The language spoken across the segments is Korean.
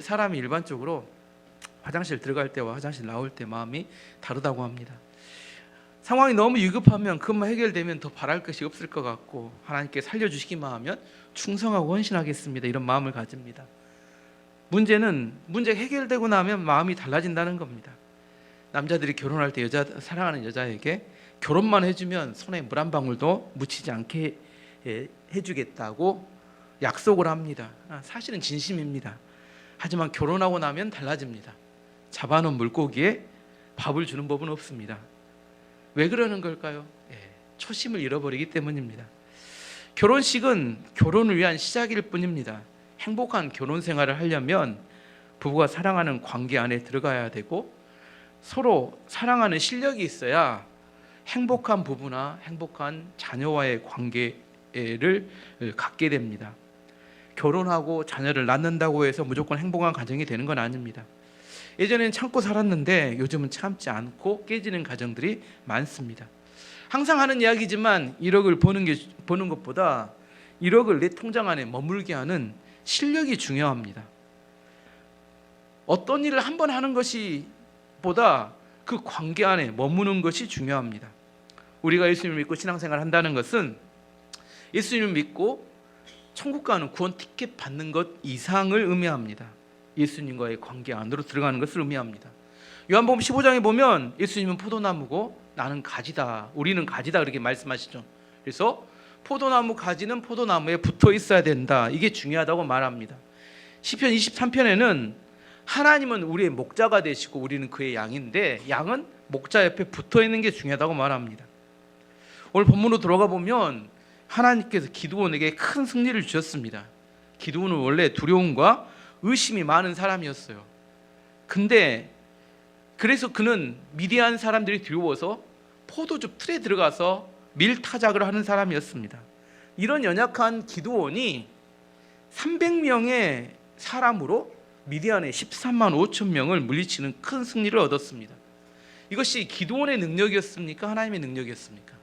사람이 일반적으로 화장실 들어갈 때와 화장실 나올 때 마음이 다르다고 합니다. 상황이 너무 위급하면 그것만 해결되면 더 바랄 것이 없을 것 같고, 하나님께 살려주시기만 하면 충성하고 헌신하겠습니다, 이런 마음을 가집니다. 문제가 해결되고 나면 마음이 달라진다는 겁니다. 남자들이 결혼할 때 사랑하는 여자에게 결혼만 해주면 손에 물 한 방울도 묻히지 않게 해주겠다고 약속을 합니다. 사실은 진심입니다. 하지만 결혼하고 나면 달라집니다. 잡아놓은 물고기에 밥을 주는 법은 없습니다. 왜 그러는 걸까요? 초심을 잃어버리기 때문입니다. 결혼식은 결혼을 위한 시작일 뿐입니다. 행복한 결혼 생활을 하려면 부부가 사랑하는 관계 안에 들어가야 되고, 서로 사랑하는 실력이 있어야 행복한 부부나 행복한 자녀와의 관계를 갖게 됩니다. 결혼하고 자녀를 낳는다고 해서 무조건 행복한 가정이 되는 건 아닙니다. 예전에는 참고 살았는데 요즘은 참지 않고 깨지는 가정들이 많습니다. 항상 하는 이야기지만 1억을 버는 것보다 1억을 내 통장 안에 머물게 하는 실력이 중요합니다. 어떤 일을 한번 하는 것이 보다 그 관계 안에 머무는 것이 중요합니다. 우리가 예수님을 믿고 신앙생활을 한다는 것은 예수님을 믿고 천국 가는 구원 티켓 받는 것 이상을 의미합니다. 예수님과의 관계 안으로 들어가는 것을 의미합니다. 요한복음 15장에 보면 예수님은 포도나무고 나는 가지다, 우리는 가지다, 그렇게 말씀하시죠. 그래서 포도나무 가지는 포도나무에 붙어 있어야 된다, 이게 중요하다고 말합니다. 시편 23편에는 하나님은 우리의 목자가 되시고 우리는 그의 양인데, 양은 목자 옆에 붙어 있는 게 중요하다고 말합니다. 오늘 본문으로 들어가 보면 하나님께서 기드온에게 큰 승리를 주셨습니다. 기드온은 원래 두려움과 의심이 많은 사람이었어요. 근데 그래서 그는 미디안 사람들이 두려워서 포도즙 틀에 들어가서 밀타작을 하는 사람이었습니다. 이런 연약한 기드온이 300명의 사람으로 미디안의 13만 5천 명을 물리치는 큰 승리를 얻었습니다. 이것이 기드온의 능력이었습니까? 하나님의 능력이었습니까?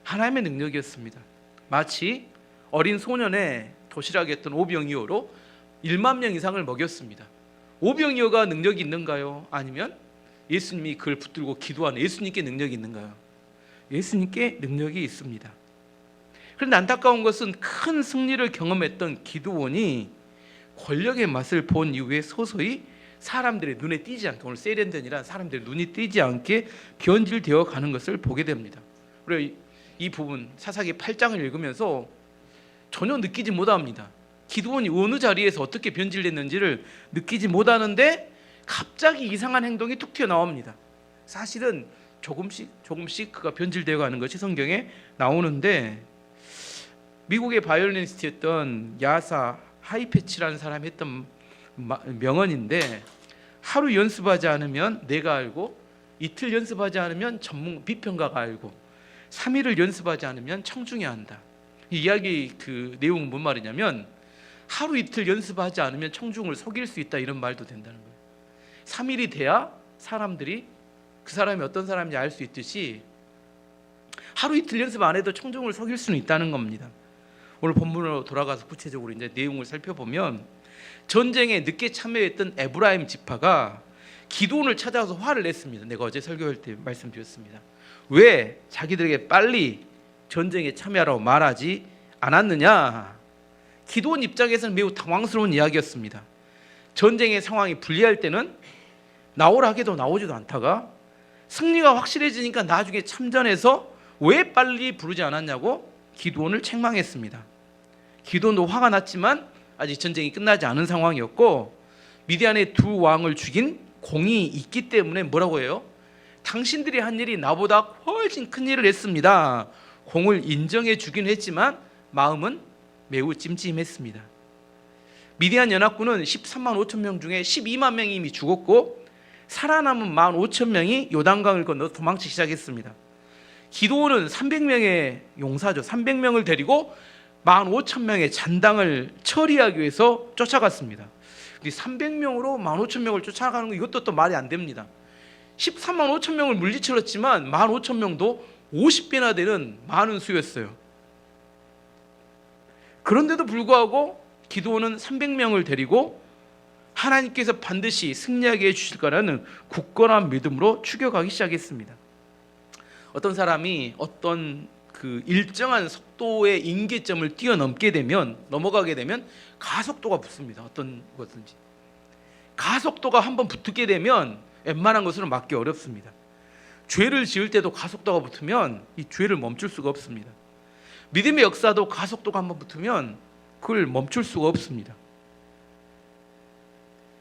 하나님의 능력이었습니다. 마치 어린 소년의 도시락이었던 오병이어로 1만 명 이상을 먹였습니다. 오병이어가 능력이 있는가요? 아니면 예수님이 그를 붙들고 기도하는 예수님께 능력이 있는가요? 예수님께 능력이 있습니다. 그런데 안타까운 것은 큰 승리를 경험했던 기드온이 권력의 맛을 본 이후에 서서히 사람들의 눈에 띄지 않게, 오늘 세련된이란 사람들의 눈이 띄지 않게 변질되어 가는 것을 보게 됩니다. 우리가 이 부분 사사기 8장을 읽으면서 전혀 느끼지 못합니다. 기드온이 어느 자리에서 어떻게 변질됐는지를 느끼지 못하는데 갑자기 이상한 행동이 툭 튀어나옵니다. 사실은 조금씩 그가 변질되어 가는 것이 성경에 나오는데, 미국의 바이올리니스트였던 야사 하이패치라는 사람이 했던 명언인데, 하루 연습하지 않으면 내가 알고, 이틀 연습하지 않으면 비평가가 알고, 3일을 연습하지 않으면 청중이 안다. 이 이야기 그 내용은 뭔 말이냐면, 하루 이틀 연습하지 않으면 청중을 속일 수 있다, 이런 말도 된다는 거예요. 3일이 돼야 사람들이 그 사람이 어떤 사람인지 알 수 있듯이 하루 이틀 연습 안 해도 청중을 속일 수는 있다는 겁니다. 오늘 본문으로 돌아가서 구체적으로 이제 내용을 살펴보면, 전쟁에 늦게 참여했던 에브라임 지파가 기드온을 찾아서 화를 냈습니다. 내가 어제 설교할 때 말씀드렸습니다. 왜 자기들에게 빨리 전쟁에 참여하라고 말하지 않았느냐? 기드온 입장에서는 매우 당황스러운 이야기였습니다. 전쟁의 상황이 불리할 때는 나오라 해도 나오지도 않다가 승리가 확실해지니까 나중에 참전해서 왜 빨리 부르지 않았냐고 기드온을 책망했습니다. 기드온도 화가 났지만 아직 전쟁이 끝나지 않은 상황이었고, 미디안의 두 왕을 죽인 공이 있기 때문에 뭐라고 해요? 당신들이 한 일이 나보다 훨씬 큰 일을 했습니다. 공을 인정해 주긴 했지만 마음은 매우 찜찜했습니다. 미디안 연합군은 13만 5천 명 중에 12만 명이 이미 죽었고, 살아남은 1만 5천 명이 요단강을 건너 도망치기 시작했습니다. 기드온은 300명의 용사죠. 300명을 데리고 1만 5천 명의 잔당을 처리하기 위해서 쫓아갔습니다. 300명으로 1만 5천 명을 쫓아가는 거, 이것도 또 말이 안 됩니다. 13만 5천 명을 물리쳤지만 1만 5천 명도 50배나 되는 많은 수였어요. 그런데도 불구하고 기드온은 300명을 데리고 하나님께서 반드시 승리하게 해주실 거라는 굳건한 믿음으로 추격하기 시작했습니다. 어떤 사람이 어떤 그 일정한 속도의 임계점을 넘어가게 되면 가속도가 붙습니다. 어떤 것든지 가속도가 한번 붙게 되면 웬만한 것으로 막기 어렵습니다. 죄를 지을 때도 가속도가 붙으면 이 죄를 멈출 수가 없습니다. 믿음의 역사도 가속도가 한번 붙으면 그걸 멈출 수가 없습니다.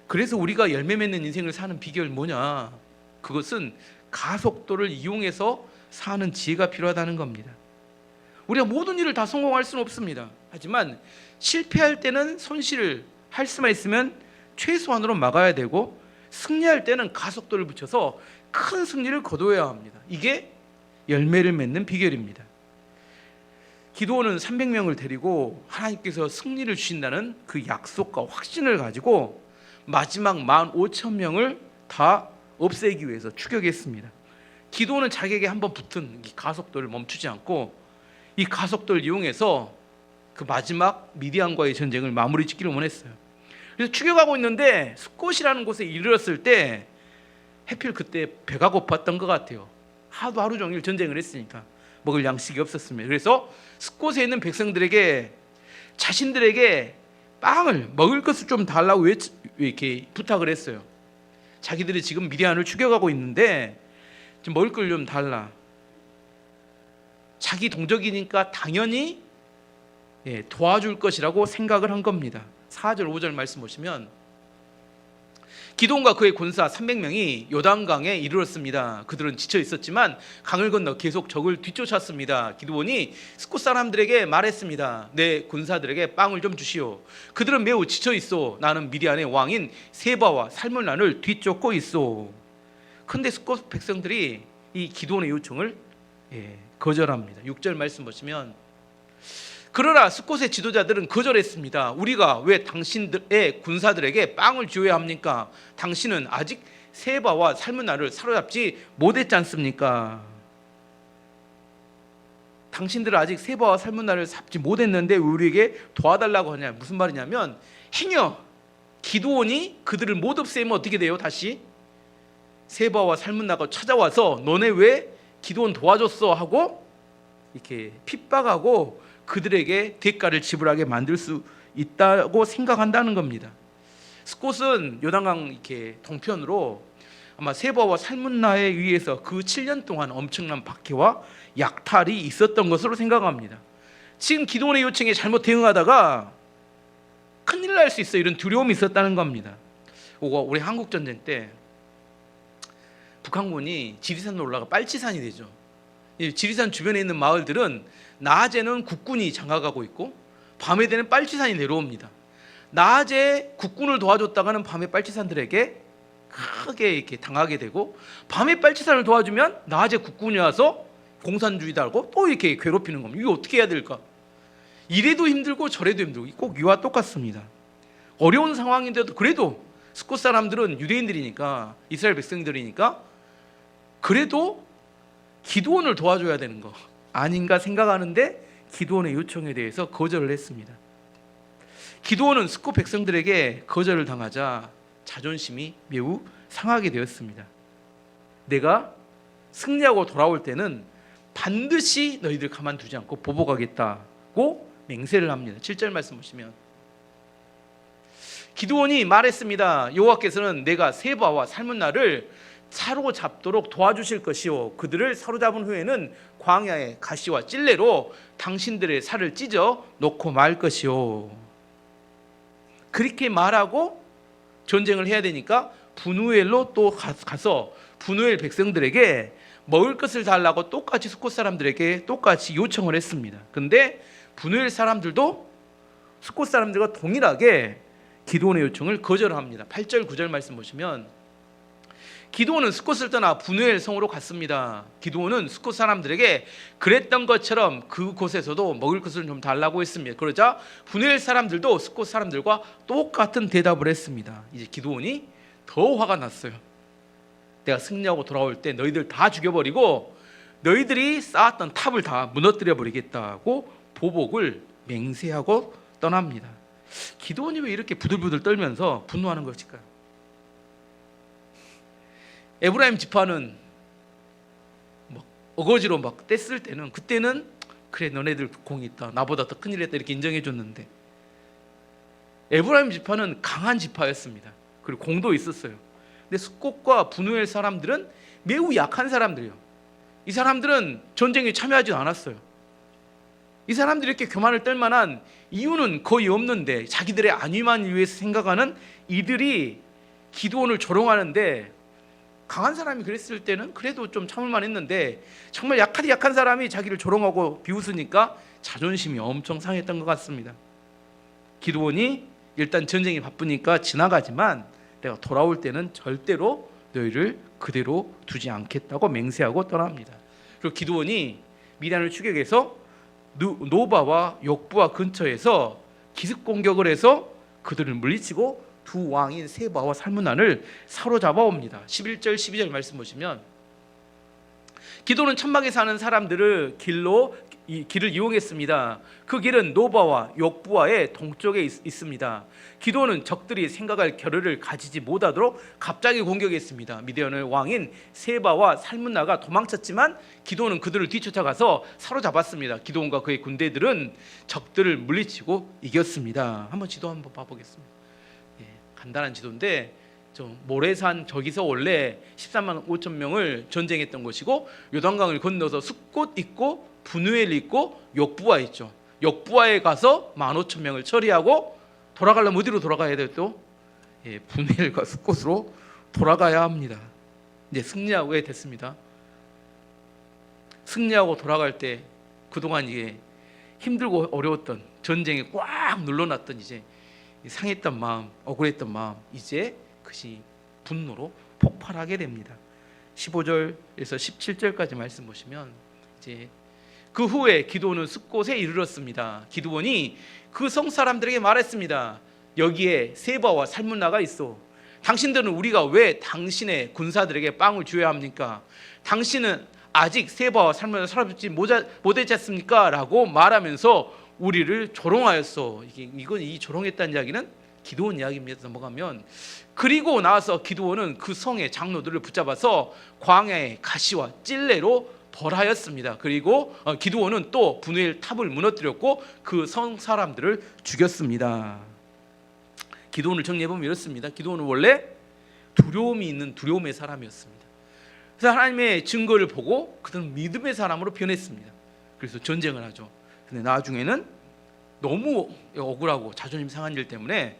그래서 우리가 열매 맺는 인생을 사는 비결이 뭐냐? 그것은 가속도를 이용해서 사는 지혜가 필요하다는 겁니다. 우리가 모든 일을 다 성공할 수는 없습니다. 하지만 실패할 때는 손실을 할 수만 있으면 최소한으로 막아야 되고, 승리할 때는 가속도를 붙여서 큰 승리를 거둬야 합니다. 이게 열매를 맺는 비결입니다. 기드온은 300명을 데리고 하나님께서 승리를 주신다는 그 약속과 확신을 가지고 마지막 15,000명을 다 없애기 위해서 추격했습니다. 기드온은 자기에게 한번 붙은 이 가속도를 멈추지 않고 이 가속도를 이용해서 그 마지막 미디안과의 전쟁을 마무리 짓기를 원했어요. 그래서 추격하고 있는데 숫곳이라는 곳에 이르렀을 때 해필 그때 배가 고팠던 것 같아요. 하루 종일 전쟁을 했으니까 먹을 양식이 없었습니다. 그래서 숫곳에 있는 백성들에게 자신들에게 빵을 먹을 것을 좀 달라고 이렇게 부탁을 했어요. 자기들이 지금 미디안을 추격하고 있는데 좀 먹을 걸 좀 달라. 자기 동족이니까 당연히 도와줄 것이라고 생각을 한 겁니다. 4절 5절 말씀 보시면 기드온과 그의 군사 300명이 요단강에 이르렀습니다. 그들은 지쳐 있었지만 강을 건너 계속 적을 뒤쫓았습니다. 기드온이 숫곳 사람들에게 말했습니다. 내 군사들에게 빵을 좀 주시오. 그들은 매우 지쳐 있어. 나는 미디안의 왕인 세바와 살문난을 뒤쫓고 있어. 그런데 숫곳 백성들이 이 기드온의 요청을 거절합니다. 6절 말씀 보시면 그러나 숫곳의 지도자들은 거절했습니다. 우리가 왜 당신들의 군사들에게 빵을 주어야 합니까? 당신은 아직 세바와 살문나를 사로잡지 못했지 않습니까? 당신들은 아직 세바와 살문나를 잡지 못했는데 왜 우리에게 도와달라고 하냐? 무슨 말이냐면 행여 기드온이 그들을 못 없애면 어떻게 돼요? 다시 세바와 살문나가 찾아와서 너네 왜 기드온 도와줬어? 하고 이렇게 핍박하고 그들에게 대가를 지불하게 만들 수 있다고 생각한다는 겁니다. 숫곳은 요단강 이렇게 동편으로 아마 세바와 살문나에 의해서 그 7년 동안 엄청난 박해와 약탈이 있었던 것으로 생각합니다. 지금 기드온의 요청에 잘못 대응하다가 큰일 날 수 있어, 이런 두려움이 있었다는 겁니다. 우리 한국 전쟁 때 북한군이 지리산으로 올라가 빨치산이 되죠. 지리산 주변에 있는 마을들은 낮에는 국군이 장악하고 있고 밤에 되면 빨치산이 내려옵니다. 낮에 국군을 도와줬다가는 밤에 빨치산들에게 크게 이렇게 당하게 되고, 밤에 빨치산을 도와주면 낮에 국군이 와서 공산주의다고 또 이렇게 괴롭히는 겁니다. 이거 어떻게 해야 될까? 이래도 힘들고 저래도 힘들고 꼭 이와 똑같습니다. 어려운 상황인데도 그래도 숫곳 사람들은 유대인들이니까, 이스라엘 백성들이니까 그래도 기드온을 도와줘야 되는 거 아닌가 생각하는데 기드온의 요청에 대해서 거절을 했습니다. 기드온은 숫곳 백성들에게 거절을 당하자 자존심이 매우 상하게 되었습니다. 내가 승리하고 돌아올 때는 반드시 너희들 가만두지 않고 보복하겠다고 맹세를 합니다. 7절 말씀 보시면 기드온이 말했습니다. 여호와께서는 내가 세바와 살문나를 사로잡도록 도와주실 것이요, 그들을 사로잡은 후에는 광야의 가시와 찔레로 당신들의 살을 찢어 놓고 말 것이요. 그렇게 말하고 전쟁을 해야 되니까 분우엘로 또 가서 분우엘 백성들에게 먹을 것을 달라고 똑같이 숫곳 사람들에게 똑같이 요청을 했습니다. 그런데 분우엘 사람들도 숫곳 사람들과 동일하게 기드온의 요청을 거절합니다. 8절 9절 말씀 보시면 기드온은 숫곳을 떠나 분우엘 성으로 갔습니다. 기드온은 숫곳 사람들에게 그랬던 것처럼 그곳에서도 먹을 것을 좀 달라고 했습니다. 그러자 분우엘 사람들도 숫곳 사람들과 똑같은 대답을 했습니다. 이제 기드온이 더 화가 났어요. 내가 승리하고 돌아올 때 너희들 다 죽여버리고 너희들이 쌓았던 탑을 다 무너뜨려 버리겠다고 보복을 맹세하고 떠납니다. 기드온이 왜 이렇게 부들부들 떨면서 분노하는 것일까요? 에브라임 지파는 막 어거지로 막 뗐을 때는, 그때는 그래 너네들 공이 있다, 나보다 더 큰일 했다 이렇게 인정해 줬는데, 에브라임 지파는 강한 지파였습니다. 그리고 공도 있었어요. 근데 숫곳과 분우엘 사람들은 매우 약한 사람들이에요. 이 사람들은 전쟁에 참여하지 않았어요. 이 사람들이 이렇게 교만을 떨 만한 이유는 거의 없는데, 자기들의 안위만 위해서 생각하는 이들이 기드온을 조롱하는데, 강한 사람이 그랬을 때는 그래도 좀 참을만 했는데, 정말 약한 사람이 자기를 조롱하고 비웃으니까 자존심이 엄청 상했던 것 같습니다. 기드온이 일단 전쟁이 바쁘니까 지나가지만 내가 돌아올 때는 절대로 너희를 그대로 두지 않겠다고 맹세하고 떠납니다. 그리고 기드온이 미디안을 추격해서 노바와 욕부와 근처에서 기습 공격을 해서 그들을 물리치고 두 왕인 세바와 살문난을 사로잡아 옵니다. 11절 12절 말씀 보시면, 기드온은 천막에 사는 사람들을 길을 이용했습니다. 그 길은 노바와 욕부와의 동쪽에 있습니다. 기드온은 적들이 생각할 겨를을 가지지 못하도록 갑자기 공격했습니다. 미디안의 왕인 세바와 살문나가 도망쳤지만 기드온은 그들을 뒤쫓아가서 사로잡았습니다. 기드온과 그의 군대들은 적들을 물리치고 이겼습니다. 한번 지도 한번 봐보겠습니다. 간단한 지도인데, 모래산 저기서 원래 13만 5천 명을 전쟁했던 것이고, 요단강을 건너서 숫곳 있고 분우엘 있고 욕부아 있죠. 욕부아에 가서 15,000명을 처리하고 돌아가려면 어디로 돌아가야 돼요? 또 분우엘과 숫곳으로 돌아가야 합니다. 이제 승리하고 됐습니다. 승리하고 돌아갈 때 그동안 이게 힘들고 어려웠던, 전쟁에 꽉 눌러놨던 이제 상했던 마음, 억울했던 마음, 이제 그것이 분노로 폭발하게 됩니다. 15절에서 17절까지 말씀 보시면, 이제 그 후에 기드온은 숫곳에 이르렀습니다. 기드온이 그 성 사람들에게 말했습니다. 여기에 세바와 살문나가 있어. 당신들은 우리가 왜 당신의 군사들에게 빵을 줘야 합니까? 당신은 아직 세바와 살문나를 사로잡지 못했지 않습니까? 라고 말하면서 우리를 조롱하였어. 이 조롱했다는 이야기는 기드온 이야기입니다. 넘어가면, 그리고 나서 기드온은 그 성의 장로들을 붙잡아서 광야의 가시와 찔레로 벌하였습니다. 그리고 기드온은 또 분우엘 탑을 무너뜨렸고 그 성 사람들을 죽였습니다. 기드온을 정리해보면 이렇습니다. 기드온은 원래 두려움이 있는 두려움의 사람이었습니다. 그래서 하나님의 증거를 보고 그들은 믿음의 사람으로 변했습니다. 그래서 전쟁을 하죠. 근데 나중에는 너무 억울하고 자존심 상한 일 때문에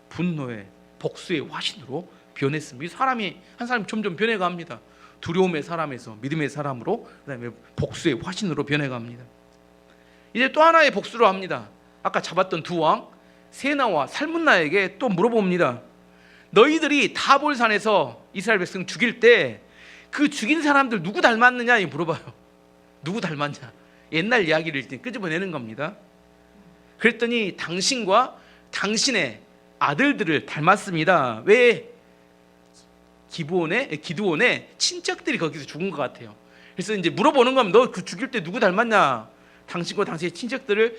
분노의 복수의 화신으로 변했습니다. 한 사람이 점점 변해갑니다. 두려움의 사람에서 믿음의 사람으로, 그다음에 복수의 화신으로 변해갑니다. 이제 또 하나의 복수를 합니다. 아까 잡았던 두 왕 세나와 살문나에게 또 물어봅니다. 너희들이 타볼산에서 이스라엘 백성 죽일 때 그 죽인 사람들 누구 닮았느냐 물어봐요. 누구 닮았냐? 옛날 이야기를 일단 끄집어내는 겁니다. 그랬더니 당신과 당신의 아들들을 닮았습니다. 왜? 기드온의 친척들이 거기서 죽은 것 같아요. 그래서 이제 물어보는 거면, 너 그 죽일 때 누구 닮았냐? 당신과 당신의 친척들을,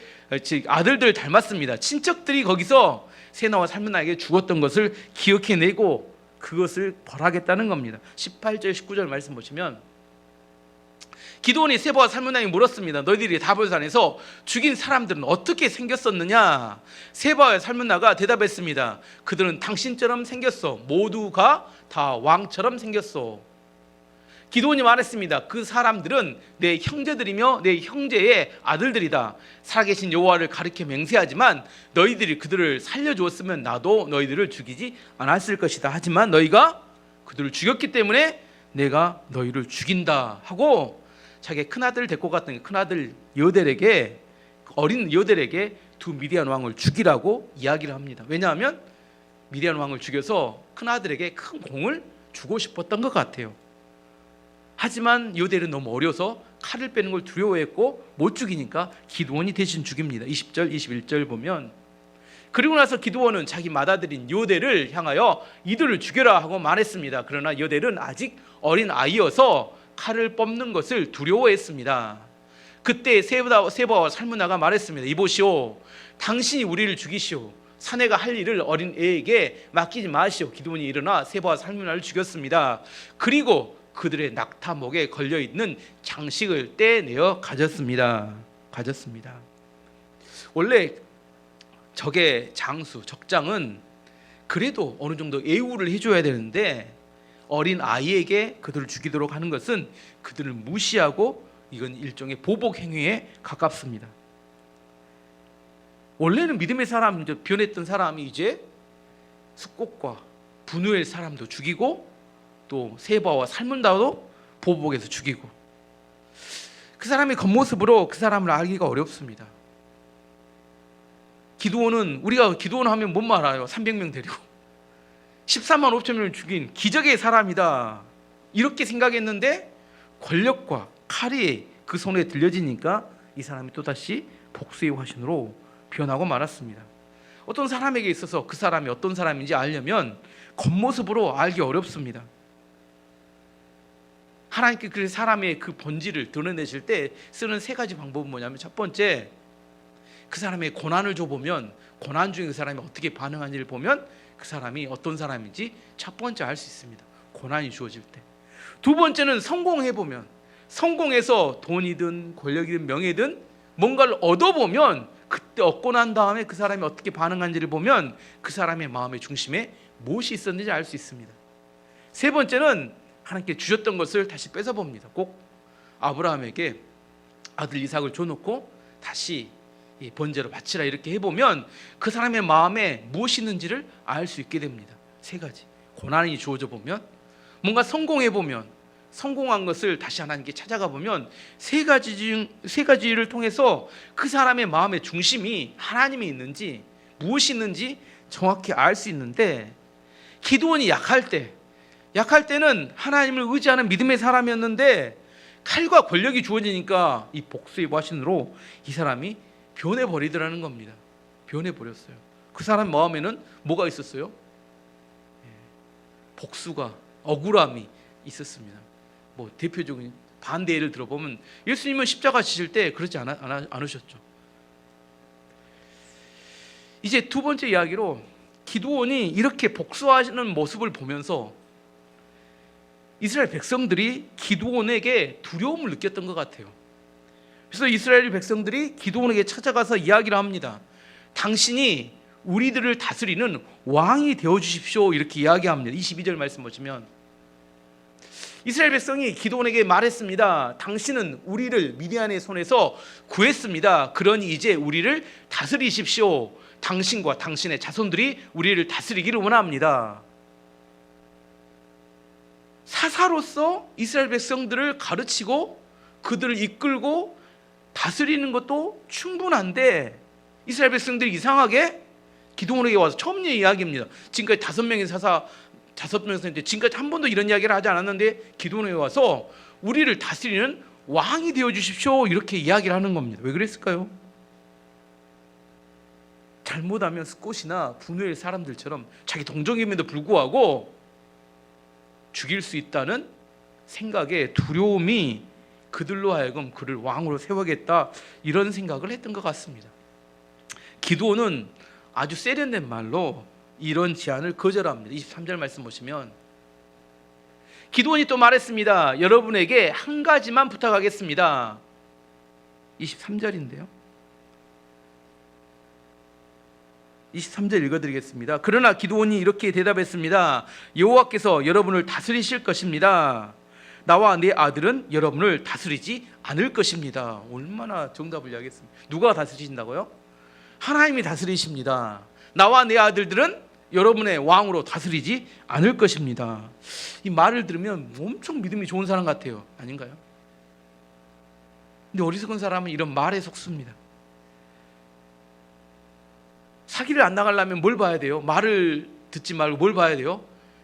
아들들을 닮았습니다. 친척들이 거기서 세나와 살문나에게 죽었던 것을 기억해내고 그것을 벌하겠다는 겁니다. 18절 19절 말씀 보시면, 기드온이 세바와 살문나에게 물었습니다. 너희들이 다볼산에서 죽인 사람들은 어떻게 생겼었느냐? 세바와 살문나가 대답했습니다. 그들은 당신처럼 생겼어. 모두가 다 왕처럼 생겼어. 기드온이 말했습니다. 그 사람들은 내 형제들이며 내 형제의 아들들이다. 살아계신 여호와를 가리켜 맹세하지만 너희들이 그들을 살려주었으면 나도 너희들을 죽이지 않았을 것이다. 하지만 너희가 그들을 죽였기 때문에 내가 너희를 죽인다 하고, 자기의 큰아들을 데리고 갔던 큰아들 여델에게, 어린 여델에게 두 미디안 왕을 죽이라고 이야기를 합니다. 왜냐하면 미디안 왕을 죽여서 큰아들에게 큰 공을 주고 싶었던 것 같아요. 하지만 여델은 너무 어려서 칼을 빼는 걸 두려워했고 못 죽이니까 기드온이 대신 죽입니다. 20절 21절 보면, 그리고 나서 기드온은 자기 맏아들인 여델을 향하여 이들을 죽여라 하고 말했습니다. 그러나 여델은 아직 어린 아이여서 칼을 뽑는 것을 두려워했습니다. 그때 세바와 살문나가 말했습니다. 이보시오, 당신이 우리를 죽이시오. 사내가 할 일을 어린 애에게 맡기지 마시오. 기드온이 일어나 세바와 살문나를 죽였습니다. 그리고 그들의 낙타목에 걸려있는 장식을 떼내어 가졌습니다. 원래 적의 장수, 적장은 그래도 어느 정도 예우를 해줘야 되는데 어린 아이에게 그들을 죽이도록 하는 것은 그들을 무시하고 이건 일종의 보복 행위에 가깝습니다. 원래는 믿음의 사람, 변했던 사람이 이제 숙곡과 분우엘 사람도 죽이고 또 세바와 살문나도 보복해서 죽이고, 그 사람의 겉모습으로 그 사람을 알기가 어렵습니다. 기드온은, 우리가 기드온 하면 뭔 말 알아요? 300명 데리고 14만 5천 명을 죽인 기적의 사람이다, 이렇게 생각했는데 권력과 칼이 그 손에 들려지니까 이 사람이 또다시 복수의 화신으로 변하고 말았습니다. 어떤 사람에게 있어서 그 사람이 어떤 사람인지 알려면 겉모습으로 알기 어렵습니다. 하나님께 그 사람의 그 본질을 드러내실 때 쓰는 세 가지 방법은 뭐냐면, 첫 번째, 그 사람의 고난을 줘보면, 고난 중에 그 사람이 어떻게 반응하는지를 보면 그 사람이 어떤 사람인지 첫 번째 알 수 있습니다. 고난이 주어질 때. 두 번째는 성공해보면, 성공해서 돈이든 권력이든 명예든 뭔가를 얻어보면 그때 얻고 난 다음에 그 사람이 어떻게 반응하는지를 보면 그 사람의 마음의 중심에 무엇이 있었는지 알 수 있습니다. 세 번째는 하나님께 주셨던 것을 다시 뺏어봅니다. 꼭 아브라함에게 아들 이삭을 줘놓고 다시 번제로 바치라 이렇게 해보면 그 사람의 마음에 무엇이 있는지를 알 수 있게 됩니다. 세 가지. 고난이 주어져 보면, 뭔가 성공해보면, 성공한 것을 다시 하나님께 찾아가 보면 세 가지를 통해서 그 사람의 마음의 중심이 하나님이 있는지 무엇이 있는지 정확히 알 수 있는데, 기드온이 약할 때는 하나님을 의지하는 믿음의 사람이었는데 칼과 권력이 주어지니까 이 복수의 화신으로 이 사람이 변해버리더라는 겁니다. 변해버렸어요. 그 사람 마음에는 뭐가 있었어요? 복수가, 억울함이 있었습니다. 뭐 대표적인 반대 예를 들어보면 예수님은 십자가 지실 때 그러지 않으셨죠. 이제 두 번째 이야기로, 기드온이 이렇게 복수하는 모습을 보면서 이스라엘 백성들이 기드온에게 두려움을 느꼈던 것 같아요. 그래서 이스라엘 백성들이 기드온에게 찾아가서 이야기를 합니다. 당신이 우리들을 다스리는 왕이 되어주십시오, 이렇게 이야기합니다. 22절 말씀 보시면 이스라엘 백성이 기드온에게 말했습니다. 당신은 우리를 미디안의 손에서 구했습니다. 그러니 이제 우리를 다스리십시오. 당신과 당신의 자손들이 우리를 다스리기를 원합니다. 사사로서 이스라엘 백성들을 가르치고 그들을 이끌고 다스리는 것도 충분한데, 이스라엘 백성들이 이상하게 기드온에게 와서 처음 이야기입니다. 지금까지 5명의 사사, 5명의 지금까지 한 번도 이런 이야기를 하지 않았는데 기드온에게 와서 우리를 다스리는 왕이 되어주십시오, 이렇게 이야기를 하는 겁니다. 왜 그랬을까요? 잘못하면 스콧이나 분우엘 사람들처럼 자기 동족임에도 불구하고 죽일 수 있다는 생각에 두려움이 그들로 하여금 그를 왕으로 세우겠다, 이런 생각을 했던 것 같습니다. 기드온은 아주 세련된 말로 이런 제안을 거절합니다. 23절 말씀 보시면 기드온이 또 말했습니다. 여러분에게 한 가지만 부탁하겠습니다. 23절인데요. 23절 읽어드리겠습니다. 그러나 기드온이 이렇게 대답했습니다. 여호와께서 여러분을 다스리실 것입니다. 나와 내 아들은 여러분을 다스리지 않을 것입니다. 얼마나 정답을 이야기했습니다. 누가 다스리신다고요? 하나님이 다스리십니다. 나와 내 아들들은 여러분의 왕으로 다스리지 않을 것입니다. 이 말을 들으면 엄청 믿음이 좋은 사람 같아요. 아닌가요? 근데 어리석은 사람은 이런 말에 속습니다. 사기를 안 나가려면 뭘 봐야 돼요? 말을 듣지 말고 뭘 봐야 돼요?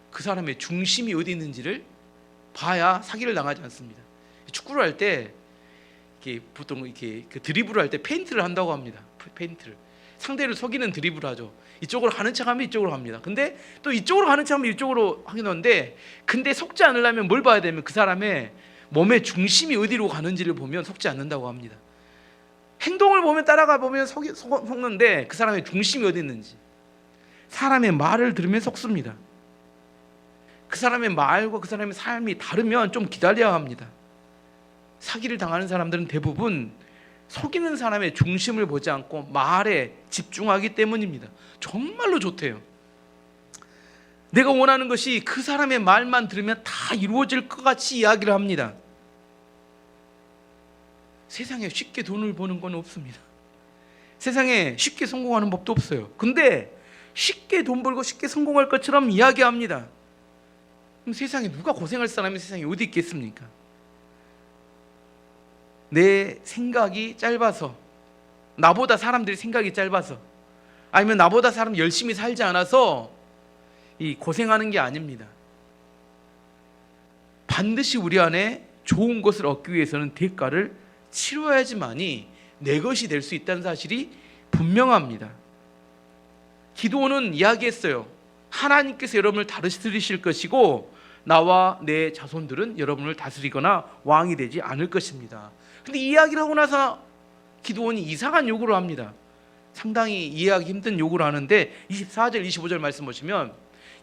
그 사람의 중심이 어디 있는지를 봐야 사기를 당하지 않습니다. 축구를 할 때 보통 이렇게 드리블을 할 때 페인트를 한다고 합니다. 페인트를, 상대를 속이는 드리블을 하죠. 이쪽으로 가는 척하면 이쪽으로 갑니다. 근데 또 이쪽으로 가는 척하면 이쪽으로 하긴 하는데, 근데 속지 않으려면 뭘 봐야 되면 그 사람의 몸의 중심이 어디로 가는지를 보면 속지 않는다고 합니다. 행동을 보면 따라가 보면 속는데 그 사람의 중심이 어디 있는지, 사람의 말을 들으면 속습니다. 그 사람의 말과 그 사람의 삶이 다르면 좀 기다려야 합니다. 사기를 당하는 사람들은 대부분 속이는 사람의 중심을 보지 않고 말에 집중하기 때문입니다. 정말로 좋대요. 내가 원하는 것이 그 사람의 말만 들으면 다 이루어질 것 같이 이야기를 합니다. 세상에 쉽게 돈을 버는 건 없습니다. 세상에 쉽게 성공하는 법도 없어요. 근데 쉽게 돈 벌고 쉽게 성공할 것처럼 이야기합니다. 그럼 세상에 누가 고생할 사람이 세상에 어디 있겠습니까? 내 생각이 짧아서, 나보다 사람들이 생각이 짧아서, 아니면 나보다 사람 열심히 살지 않아서 이 고생하는 게 아닙니다. 반드시 우리 안에 좋은 것을 얻기 위해서는 대가를 치러야지만이 내 것이 될 수 있다는 사실이 분명합니다. 기드온은 이야기했어요. 하나님께서 여러분을 다스리실 것이고 나와 내 자손들은 여러분을 다스리거나 왕이 되지 않을 것입니다. 근데 이야기를 하고 나서 기드온이 이상한 요구를 합니다. 상당히 이해하기 힘든 요구를 하는데 24절 25절 말씀 보시면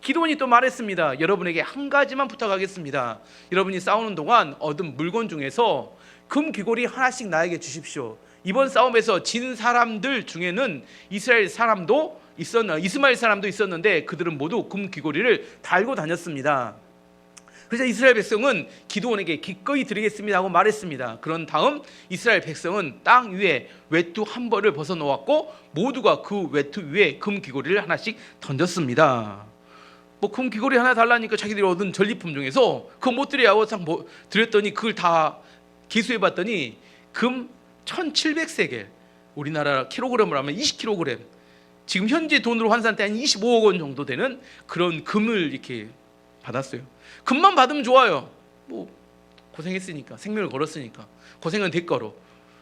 기드온이 또 말했습니다. 여러분에게 한 가지만 부탁하겠습니다. 여러분이 싸우는 동안 얻은 물건 중에서 금 귀걸이 하나씩 나에게 주십시오. 이번 싸움에서 진 사람들 중에는 이스마엘 사람도 있었는데 그들은 모두 금 귀걸이를 달고 다녔습니다. 그래서 이스라엘 백성은 기드온에게 기꺼이 드리겠습니다 하고 말했습니다. 그런 다음 이스라엘 백성은 땅 위에 외투 한 벌을 벗어놓았고 모두가 그 외투 위에 금 귀걸이를 하나씩 던졌습니다. 금 귀걸이 하나 달라니까 자기들이 얻은 전리품 중에서 그거 못 드려야 드렸더니 그걸 다 계수해봤더니 금 1700세겔, 우리나라 킬로그램으로 하면 20kg, 지금 현재 돈으로 환산할 때 한 25억 원 정도 되는 그런 금을 이렇게 받았어요. 금만 받으면 좋아요. 고생했으니까, 생명을 걸었으니까 고생은 대가로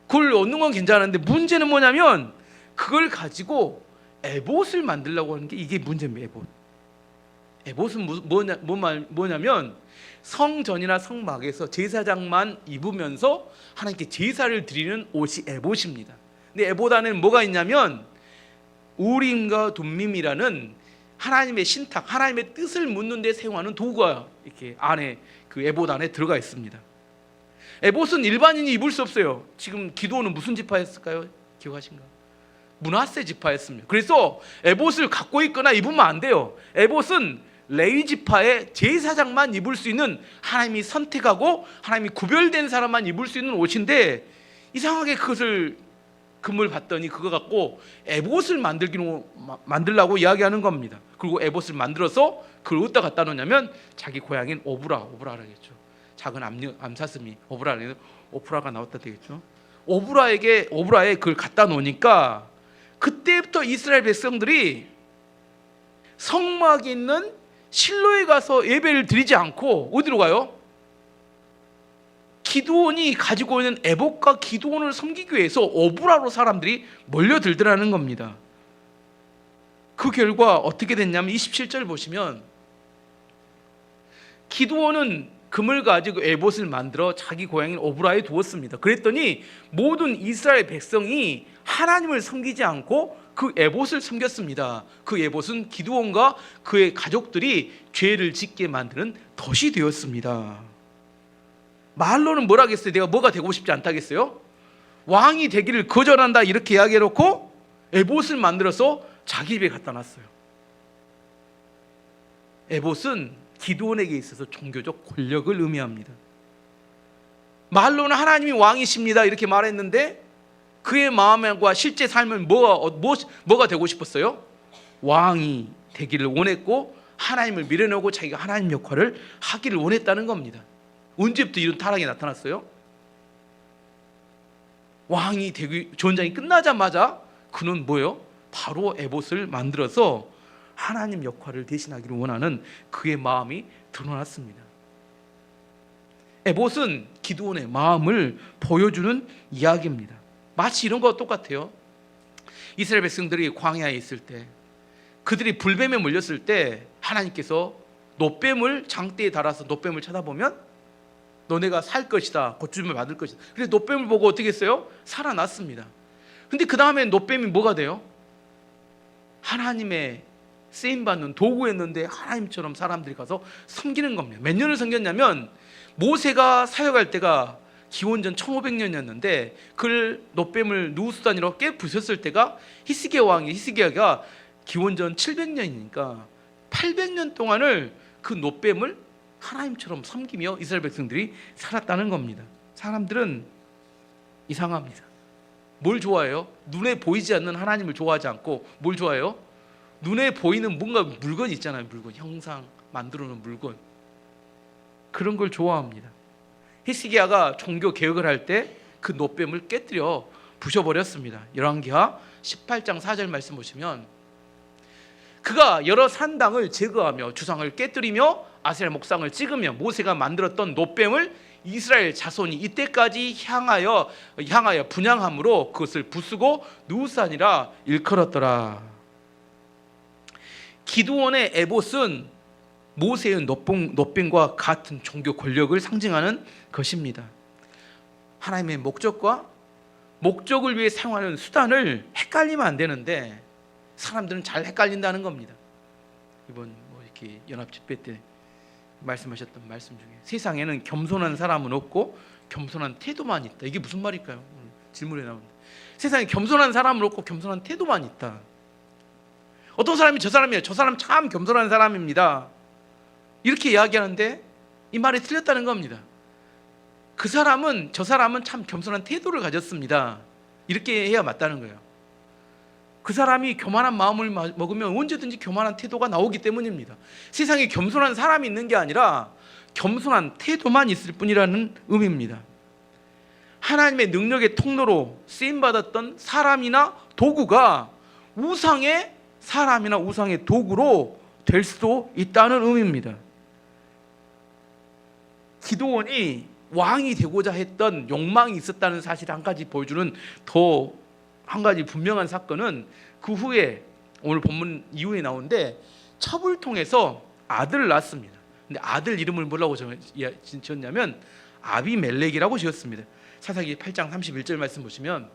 그걸 얻는 건 괜찮은데 문제는 뭐냐면 그걸 가지고 에봇을 만들려고 하는 게 이게 문제입니다. 에봇은 뭐냐면 성전이나 성막에서 제사장만 입으면서 하나님께 제사를 드리는 옷이 에봇입니다. 근데 에봇 안에는 뭐가 있냐면 우림과 둠밈이라는 하나님의 신탁, 하나님의 뜻을 묻는 데 사용하는 도구가 이렇게 안에 그 에봇 안에 들어가 있습니다. 에봇은 일반인이 입을 수 없어요. 지금 기드온은 무슨 지파였을까요? 기억하신가? 므낫세 지파였습니다. 그래서 에봇을 갖고 있거나 입으면 안 돼요. 에봇은 레위 지파의 제사장만 입을 수 있는, 하나님이 선택하고 하나님이 구별된 사람만 입을 수 있는 옷인데 이상하게 그것을 금을 받더니 그거 갖고 에봇을 만들려고 이야기하는 겁니다. 그리고 에봇을 만들어서 그걸 어디다 갖다 놓냐면 자기 고향인 오브라라겠죠. 작은 암사슴이 오프라가 나왔다 되겠죠. 오브라에 그걸 갖다 놓으니까 그때부터 이스라엘 백성들이 성막에 있는 실로에 가서 예배를 드리지 않고 어디로 가요? 기드온이 가지고 있는 에봇과 기드온을 섬기기 위해서 오브라로 사람들이 몰려들더라는 겁니다. 그 결과 어떻게 됐냐면 27절 보시면 기드온은 금을 가지고 에봇을 만들어 자기 고향인 오브라에 두었습니다. 그랬더니 모든 이스라엘 백성이 하나님을 섬기지 않고 그 에봇을 섬겼습니다. 그 에봇은 기드온과 그의 가족들이 죄를 짓게 만드는 덫이 되었습니다. 말로는 뭐라겠어요? 내가 뭐가 되고 싶지 않다겠어요? 왕이 되기를 거절한다 이렇게 이야기해놓고 에봇을 만들어서 자기 입에 갖다 놨어요. 에봇은 기드온에게 있어서 종교적 권력을 의미합니다. 말로는 하나님이 왕이십니다 이렇게 말했는데 그의 마음과 실제 삶은 뭐가 되고 싶었어요? 왕이 되기를 원했고 하나님을 밀어내고 자기가 하나님 역할을 하기를 원했다는 겁니다. 언제부터 이런 타락이 나타났어요? 왕이 되기 전쟁이 끝나자마자 그는 뭐예요? 바로 에봇을 만들어서 하나님 역할을 대신하기를 원하는 그의 마음이 드러났습니다. 에봇은 기드온의 마음을 보여주는 이야기입니다. 마치 이런 거와 똑같아요. 이스라엘 백성들이 광야에 있을 때 그들이 불뱀에 물렸을 때 하나님께서 노뱀을 장대에 달아서 노뱀을 쳐다보면 너네가 살 것이다, 고침을 받을 것이다. 그래서 노뱀을 보고 어떻게 했어요? 살아났습니다. 근데 그 다음에 노뱀이 뭐가 돼요? 하나님의 쓰임받는 도구였는데 하나님처럼 사람들이 가서 섬기는 겁니다. 몇 년을 섬겼냐면 모세가 사역할 때가 기원전 1500년이었는데 그를 놋뱀을 누우수단이로 깨 부셨을 때가 히스기야 왕이 히스기야가 기원전 700년이니까 800년 동안을 그 놋뱀을 하나님처럼 섬기며 이스라엘 백성들이 살았다는 겁니다. 사람들은 이상합니다. 뭘 좋아해요? 눈에 보이지 않는 하나님을 좋아하지 않고 뭘 좋아해요? 눈에 보이는 뭔가 물건 있잖아요. 물건, 형상, 만들어 놓은 물건, 그런 걸 좋아합니다. 히스기야가 종교 개혁을 할 때 그 놋뱀을 깨뜨려 부셔버렸습니다. 열왕기하 18장 4절 말씀 보시면 그가 여러 산당을 제거하며 주상을 깨뜨리며 아세라 목상을 찍으며 모세가 만들었던 놋뱀을 이스라엘 자손이 이때까지 향하여 분향함으로 그것을 부수고 누우산이라 일컬었더라. 기드온의 에봇은 모세의 놋뱀과 같은 종교 권력을 상징하는 것입니다. 하나님의 목적을 위해 사용하는 수단을 헷갈리면 안 되는데 사람들은 잘 헷갈린다는 겁니다. 이번 이렇게 연합 집회 때 말씀하셨던 말씀 중에 세상에는 겸손한 사람은 없고 겸손한 태도만 있다. 이게 무슨 말일까요? 질문에 나오는데 세상에 겸손한 사람은 없고 겸손한 태도만 있다. 어떤 사람이 저 사람이에요. 저 사람 참 겸손한 사람입니다. 이렇게 이야기하는데 이 말이 틀렸다는 겁니다. 저 사람은 참 겸손한 태도를 가졌습니다. 이렇게 해야 맞다는 거예요. 그 사람이 교만한 마음을 먹으면 언제든지 교만한 태도가 나오기 때문입니다. 세상에 겸손한 사람이 있는 게 아니라 겸손한 태도만 있을 뿐이라는 의미입니다. 하나님의 능력의 통로로 쓰임받았던 사람이나 도구가 우상의 사람이나 우상의 도구로 될 수도 있다는 의미입니다. 기드온이 왕이 되고자 했던 욕망이 있었다는 사실을 한 가지 보여주는 한 가지 분명한 사건은 그 후에 오늘 본문 이후에 나오는데 첩을 통해서 아들을 낳았습니다. 근데 아들 이름을 뭐라고 지었냐면 아비멜렉이라고 지었습니다. 사사기 8장 31절 말씀 보시면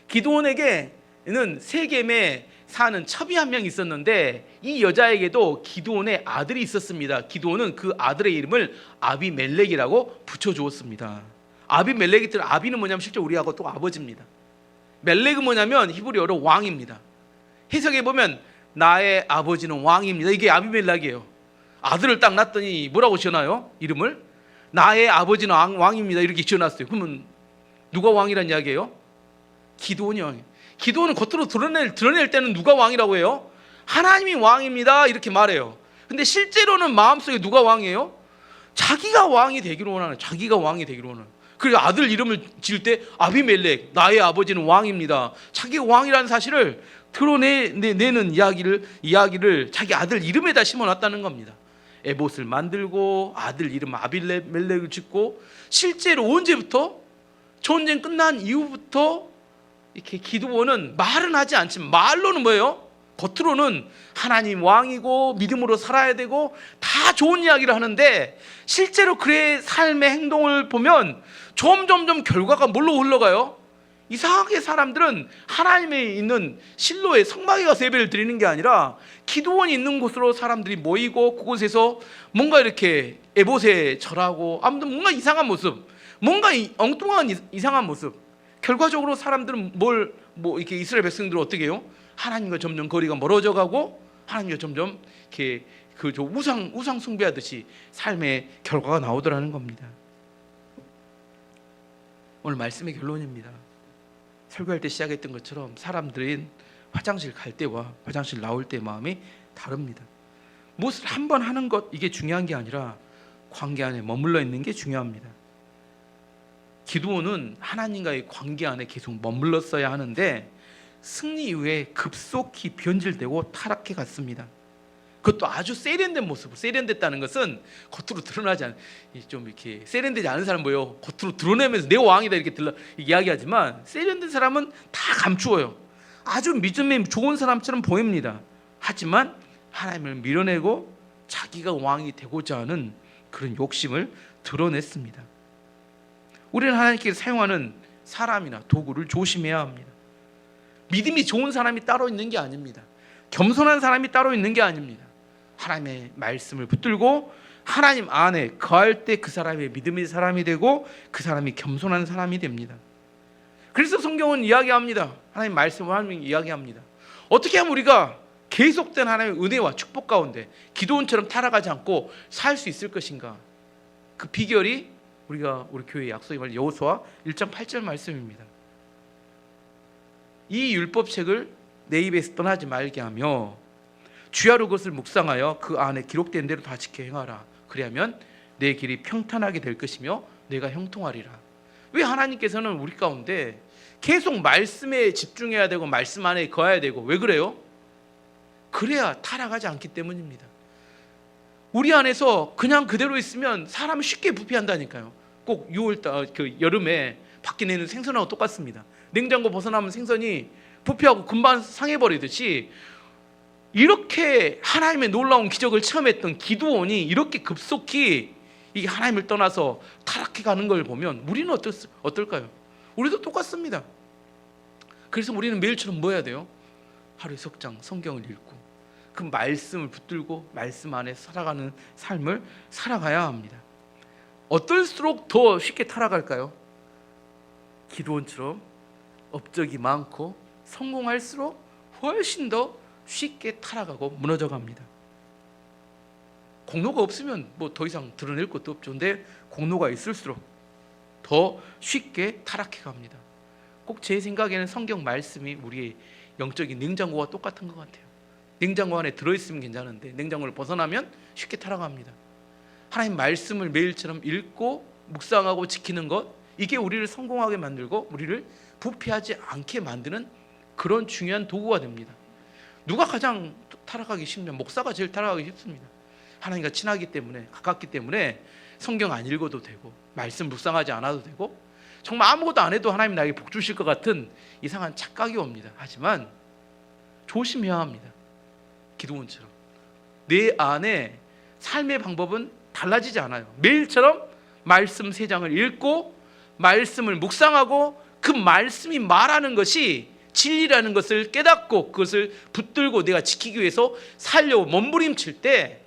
기드온에게는 세겜에 사는 첩이 한 명 있었는데 이 여자에게도 기드온의 아들이 있었습니다. 기드온은 그 아들의 이름을 아비멜렉이라고 붙여주었습니다. 아비멜렉이 뜻 아비는 뭐냐면 실제 우리하고 또 아버지입니다. 멜렉은 뭐냐면 히브리어로 왕입니다. 해석해 보면 나의 아버지는 왕입니다. 이게 아비멜렉이에요. 아들을 딱 낳았더니 뭐라고 지어놔요? 이름을 나의 아버지는 왕입니다. 이렇게 지어놨어요. 그러면 누가 왕이란 이야기예요? 기드온이 왕이에요. 기드온은 겉으로 드러낼 때는 누가 왕이라고 해요? 하나님이 왕입니다. 이렇게 말해요. 근데 실제로는 마음속에 누가 왕이에요? 자기가 왕이 되기로 원하는, 자기가 왕이 되기로 원하는. 그래서 아들 이름을 지을 때 아비멜렉, 나의 아버지는 왕입니다. 자기가 왕이라는 사실을 드러내는 이야기를 자기 아들 이름에다 심어놨다는 겁니다. 에봇을 만들고 아들 이름 아비멜렉을 짓고 실제로 언제부터? 전쟁 끝난 이후부터 이렇게 기드온은 말은 하지 않지만 말로는 뭐예요? 겉으로는 하나님 왕이고 믿음으로 살아야 되고 다 좋은 이야기를 하는데 실제로 그의 삶의 행동을 보면 점점 결과가 뭘로 흘러가요? 이상하게 사람들은 하나님에 있는 실로의 성막에 가서 예배를 드리는 게 아니라 기드온이 있는 곳으로 사람들이 모이고 그곳에서 뭔가 이렇게 에봇에 절하고 아무튼 뭔가 이상한 모습, 뭔가 엉뚱한 이상한 모습. 결과적으로 사람들은 이렇게 이스라엘 백성들은 어떻게 해요? 하나님과 점점 거리가 멀어져 가고 하나님과 점점 이렇게 우상 숭배하듯이 삶의 결과가 나오더라는 겁니다. 오늘 말씀의 결론입니다. 설교할 때 시작했던 것처럼 사람들은 화장실 갈 때와 화장실 나올 때 마음이 다릅니다. 무엇을 한번 하는 것 이게 중요한 게 아니라 관계 안에 머물러 있는 게 중요합니다. 기드온은 하나님과의 관계 안에 계속 머물렀어야 하는데 승리 이후에 급속히 변질되고 타락해 갔습니다. 그것도 아주 세련된 모습. 세련됐다는 것은 겉으로 드러나지 않은, 좀 이렇게 세련되지 않은 사람 뭐예요? 겉으로 드러내면서 내 왕이다 이렇게 이야기하지만 세련된 사람은 다 감추어요. 아주 믿음이 좋은 사람처럼 보입니다. 하지만 하나님을 밀어내고 자기가 왕이 되고자 하는 그런 욕심을 드러냈습니다. 우리는 하나님께 사용하는 사람이나 도구를 조심해야 합니다. 믿음이 좋은 사람이 따로 있는 게 아닙니다. 겸손한 사람이 따로 있는 게 아닙니다. 하나님의 말씀을 붙들고 하나님 안에 거할 때 그 사람의 믿음의 사람이 되고 그 사람이 겸손한 사람이 됩니다. 그래서 성경은 이야기합니다. 하나님 말씀을 하나님 이야기합니다. 어떻게 하면 우리가 계속된 하나님의 은혜와 축복 가운데 기도원처럼 타락하지 않고 살 수 있을 것인가? 그 비결이 우리 교회 약속의 말 여호수아 1장 8절 말씀입니다. 이 율법책을 내 입에서 떠나지 말게 하며 주야로 그것을 묵상하여 그 안에 기록된 대로 다 지켜 행하라. 그리하면 내 길이 평탄하게 될 것이며 내가 형통하리라. 왜 하나님께서는 우리 가운데 계속 말씀에 집중해야 되고 말씀 안에 거해야 되고 왜 그래요? 그래야 타락하지 않기 때문입니다. 우리 안에서 그냥 그대로 있으면 사람은 쉽게 부패한다니까요. 꼭 6월달 여름에 밖에 내는 생선하고 똑같습니다. 냉장고 벗어나면 생선이 부패하고 금방 상해버리듯이 이렇게 하나님의 놀라운 기적을 체험했던 기드온이 이렇게 급속히 이게 하나님을 떠나서 타락해 가는 걸 보면 우리는 어떨까요? 우리도 똑같습니다. 그래서 우리는 매일처럼 뭐 해야 돼요? 하루에 석장 성경을 읽고 그 말씀을 붙들고 말씀 안에 살아가는 삶을 살아가야 합니다. 어떨수록 더 쉽게 타락할까요? 기드온처럼 업적이 많고 성공할수록 훨씬 더 쉽게 타락하고 무너져 갑니다. 공로가 없으면 뭐 더 이상 드러낼 것도 없죠. 근데 공로가 있을수록 더 쉽게 타락해 갑니다. 꼭 제 생각에는 성경 말씀이 우리의 영적인 냉장고와 똑같은 것 같아요. 냉장고 안에 들어있으면 괜찮은데 냉장고를 벗어나면 쉽게 타락합니다. 하나님 말씀을 매일처럼 읽고 묵상하고 지키는 것, 이게 우리를 성공하게 만들고 우리를 부패하지 않게 만드는 그런 중요한 도구가 됩니다. 누가 가장 타락하기 쉽냐면 목사가 제일 타락하기 쉽습니다. 하나님과 친하기 때문에, 가깝기 때문에 성경 안 읽어도 되고 말씀 묵상하지 않아도 되고 정말 아무것도 안 해도 하나님 나에게 복 주실 것 같은 이상한 착각이 옵니다. 하지만 조심해야 합니다. 기드온처럼 내 안에 삶의 방법은 달라지지 않아요. 매일처럼 말씀 3장을 읽고 말씀을 묵상하고 그 말씀이 말하는 것이 진리라는 것을 깨닫고 그것을 붙들고 내가 지키기 위해서 살려고 몸부림칠 때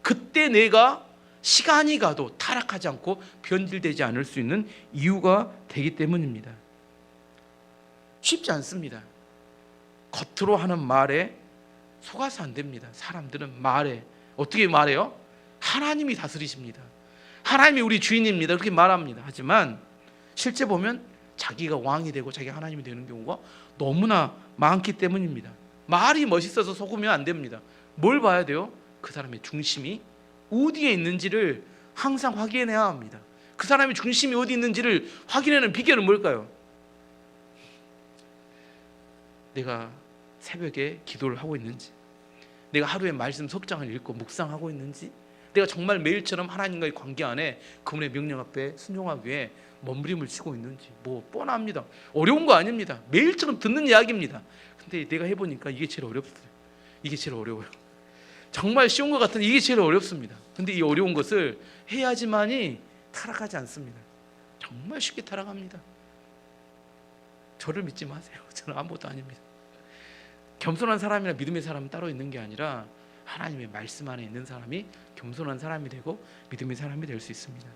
그때 내가 시간이 가도 타락하지 않고 변질되지 않을 수 있는 이유가 되기 때문입니다. 쉽지 않습니다. 겉으로 하는 말에 속아서 안 됩니다. 사람들은 말에 어떻게 말해요? 하나님이 다스리십니다. 하나님이 우리 주인입니다. 그렇게 말합니다. 하지만 실제 보면 자기가 왕이 되고 자기가 하나님이 되는 경우가 너무나 많기 때문입니다. 말이 멋있어서 속으면 안 됩니다. 뭘 봐야 돼요? 그 사람의 중심이 어디에 있는지를 항상 확인해야 합니다. 그 사람의 중심이 어디 있는지를 확인하는 비결은 뭘까요? 내가 새벽에 기도를 하고 있는지, 내가 하루에 말씀 석장을 읽고 묵상하고 있는지, 내가 정말 매일처럼 하나님과의 관계 안에 그분의 명령 앞에 순종하기 위해 몸부림을 치고 있는지, 뭐 뻔합니다. 어려운 거 아닙니다. 매일처럼 듣는 이야기입니다. 근데 내가 해보니까 이게 제일 어렵어요. 이게 제일 어려워요. 정말 쉬운 것 같은데 이게 제일 어렵습니다. 근데 이 어려운 것을 해야지만이 타락하지 않습니다. 정말 쉽게 타락합니다. 저를 믿지 마세요. 저는 아무것도 아닙니다. 겸손한 사람이나 믿음의 사람은 따로 있는 게 아니라 하나님의 말씀 안에 있는 사람이 겸손한 사람이 되고 믿음의 사람이 될 수 있습니다.